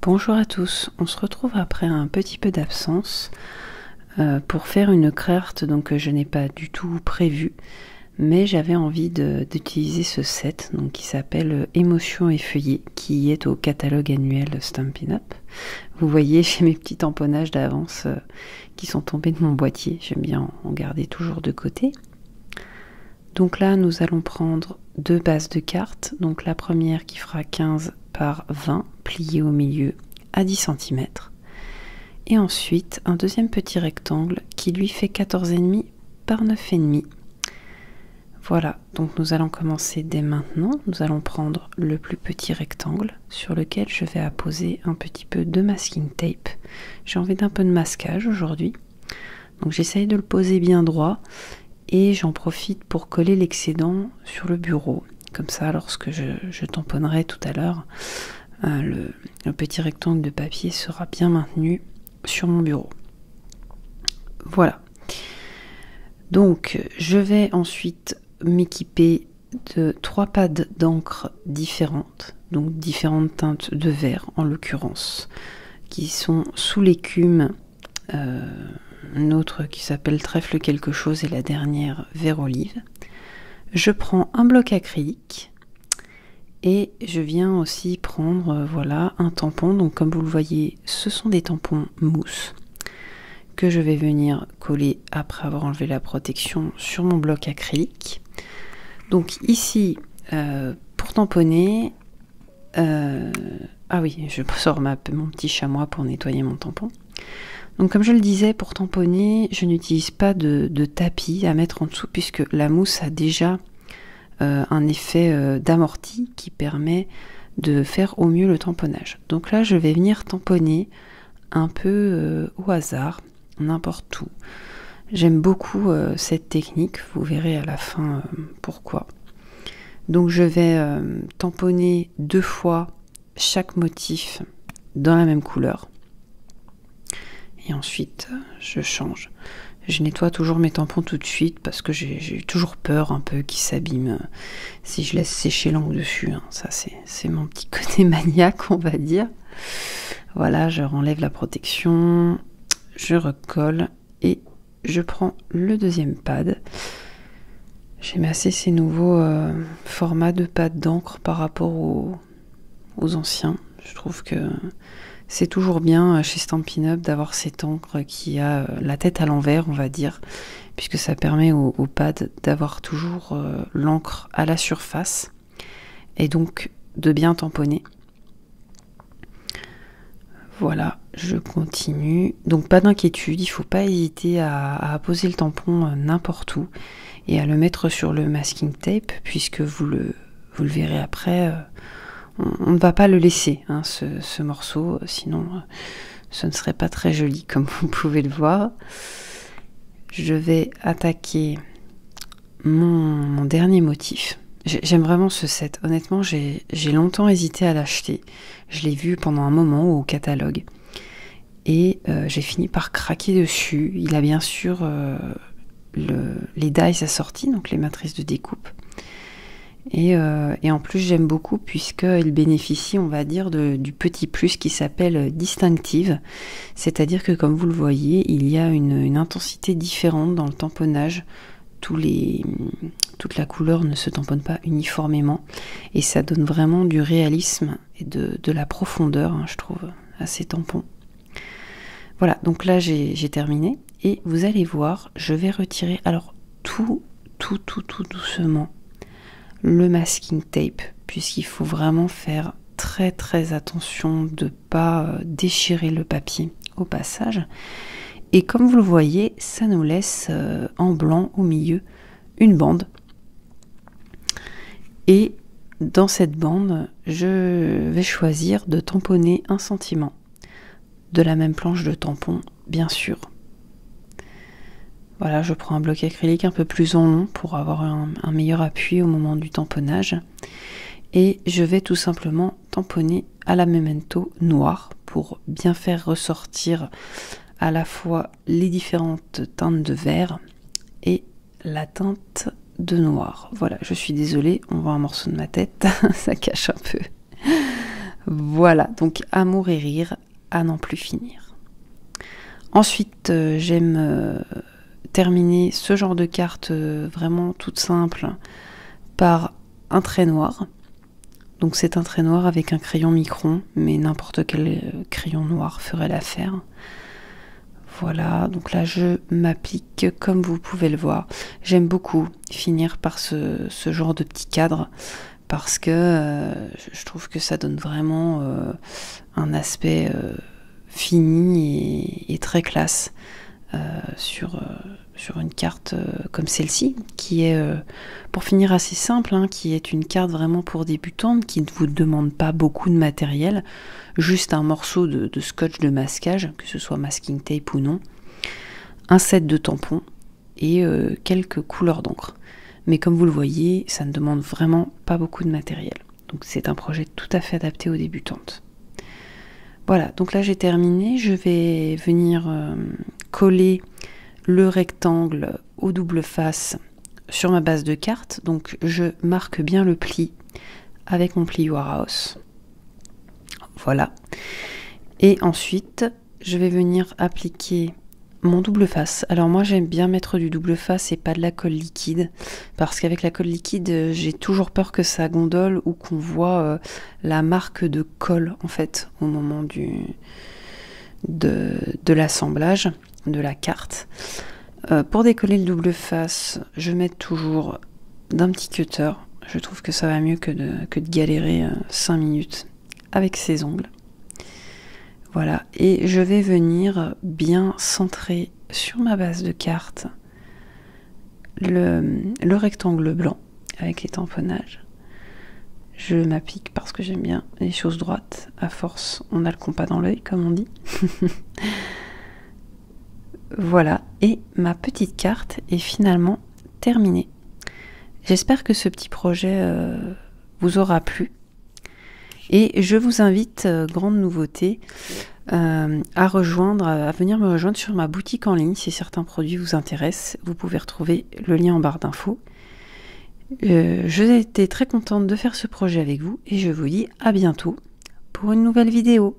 Bonjour à tous, on se retrouve après un petit peu d'absence pour faire une craft donc je n'ai pas du tout prévu, mais j'avais envie d'utiliser ce set donc, qui s'appelle Émotions et Feuillets, qui est au catalogue annuel Stampin' Up. Vous voyez, j'ai mes petits tamponnages d'avance qui sont tombés de mon boîtier, j'aime bien en garder toujours de côté. Donc là, nous allons prendre deux bases de cartes. Donc la première qui fera 15 par 20, pliée au milieu à 10 cm. Et ensuite, un deuxième petit rectangle qui lui fait 14,5 par 9,5. Voilà, donc nous allons commencer dès maintenant. Nous allons prendre le plus petit rectangle sur lequel je vais apposer un petit peu de masking tape. J'ai envie d'un peu de masquage aujourd'hui. Donc j'essaye de le poser bien droit. Et j'en profite pour coller l'excédent sur le bureau. Comme ça, lorsque je tamponnerai tout à l'heure, le petit rectangle de papier sera bien maintenu sur mon bureau. Voilà. Donc, je vais ensuite m'équiper de 3 pads d'encre différentes, donc différentes teintes de vert en l'occurrence, qui sont sous l'écume. Une autre qui s'appelle trèfle quelque chose et la dernière vert olive. Je prends un bloc acrylique et je viens aussi prendre voilà un tampon. Donc comme vous le voyez, ce sont des tampons mousse que je vais venir coller après avoir enlevé la protection sur mon bloc acrylique. Donc ici pour tamponner, ah oui, je sors mon petit chamois pour nettoyer mon tampon. Donc comme je le disais, pour tamponner, je n'utilise pas de tapis à mettre en dessous puisque la mousse a déjà un effet d'amorti qui permet de faire au mieux le tamponnage. Donc là, je vais venir tamponner un peu au hasard, n'importe où. J'aime beaucoup cette technique, vous verrez à la fin pourquoi. Donc je vais tamponner 2 fois chaque motif dans la même couleur. Et ensuite, je change. Je nettoie toujours mes tampons tout de suite parce que j'ai toujours peur un peu qu'ils s'abîment si je laisse sécher l'encre dessus. Hein. Ça, c'est mon petit côté maniaque, on va dire. Voilà, je renlève la protection, je recolle et je prends le deuxième pad. J'aime assez ces nouveaux formats de pads d'encre par rapport aux anciens. Je trouve que c'est toujours bien chez Stampin' Up d'avoir cette encre qui a la tête à l'envers, on va dire, puisque ça permet au pad d'avoir toujours l'encre à la surface et donc de bien tamponner. Voilà, je continue. Donc pas d'inquiétude, il ne faut pas hésiter à poser le tampon n'importe où et à le mettre sur le masking tape, puisque vous le verrez après. On ne va pas le laisser, hein, ce morceau, sinon ce ne serait pas très joli comme vous pouvez le voir. Je vais attaquer mon dernier motif. J'aime vraiment ce set, honnêtement j'ai longtemps hésité à l'acheter. Je l'ai vu pendant un moment au catalogue et j'ai fini par craquer dessus. Il a bien sûr les dies assortis, donc les matrices de découpe. Et en plus j'aime beaucoup puisqu'il bénéficie, on va dire, du petit plus qui s'appelle distinctive, c'est-à-dire que comme vous le voyez, il y a une intensité différente dans le tamponnage. Toute la couleur ne se tamponne pas uniformément et ça donne vraiment du réalisme et de la profondeur, hein, je trouve, à ces tampons. Voilà, donc là j'ai terminé et vous allez voir, je vais retirer alors tout doucement le masking tape, puisqu'il faut vraiment faire très attention de ne pas déchirer le papier au passage. Et comme vous le voyez, ça nous laisse en blanc au milieu une bande. Et dans cette bande, je vais choisir de tamponner un sentiment de la même planche de tampon, bien sûr. Voilà, je prends un bloc acrylique un peu plus en long pour avoir un meilleur appui au moment du tamponnage. Et je vais tout simplement tamponner à la memento noire pour bien faire ressortir à la fois les différentes teintes de vert et la teinte de noir. Voilà, je suis désolée, on voit un morceau de ma tête, ça cache un peu. Voilà, donc amour et rire à n'en plus finir. Ensuite, j'aime terminer ce genre de carte vraiment toute simple par un trait noir. Donc c'est un trait noir avec un crayon micron, mais n'importe quel crayon noir ferait l'affaire. Voilà, donc là je m'applique comme vous pouvez le voir. J'aime beaucoup finir par ce genre de petit cadre parce que je trouve que ça donne vraiment un aspect fini et très classe sur une carte comme celle-ci, qui est, pour finir, assez simple, hein, qui est une carte vraiment pour débutantes, qui ne vous demande pas beaucoup de matériel, juste un morceau de scotch de masquage, que ce soit masking tape ou non, un set de tampons et quelques couleurs d'encre. Mais comme vous le voyez, ça ne demande vraiment pas beaucoup de matériel. Donc c'est un projet tout à fait adapté aux débutantes. Voilà, donc là j'ai terminé. Je vais venir coller le rectangle au double face sur ma base de carte. Donc je marque bien le pli avec mon pli Warhouse. Voilà. Et ensuite, je vais venir appliquer mon double face. Alors moi j'aime bien mettre du double face et pas de la colle liquide, parce qu'avec la colle liquide j'ai toujours peur que ça gondole ou qu'on voit la marque de colle en fait au moment de l'assemblage de la carte. Pour décoller le double face, je mets toujours d'un petit cutter. Je trouve que ça va mieux que de galérer 5 minutes avec ses ongles. Voilà, et je vais venir bien centrer sur ma base de carte le rectangle blanc avec les tamponnages. Je m'applique parce que j'aime bien les choses droites. À force, on a le compas dans l'œil, comme on dit. Voilà, et ma petite carte est finalement terminée. J'espère que ce petit projet vous aura plu. Et je vous invite, grande nouveauté, à venir me rejoindre sur ma boutique en ligne. Si certains produits vous intéressent, vous pouvez retrouver le lien en barre d'infos. J'étais très contente de faire ce projet avec vous et je vous dis à bientôt pour une nouvelle vidéo.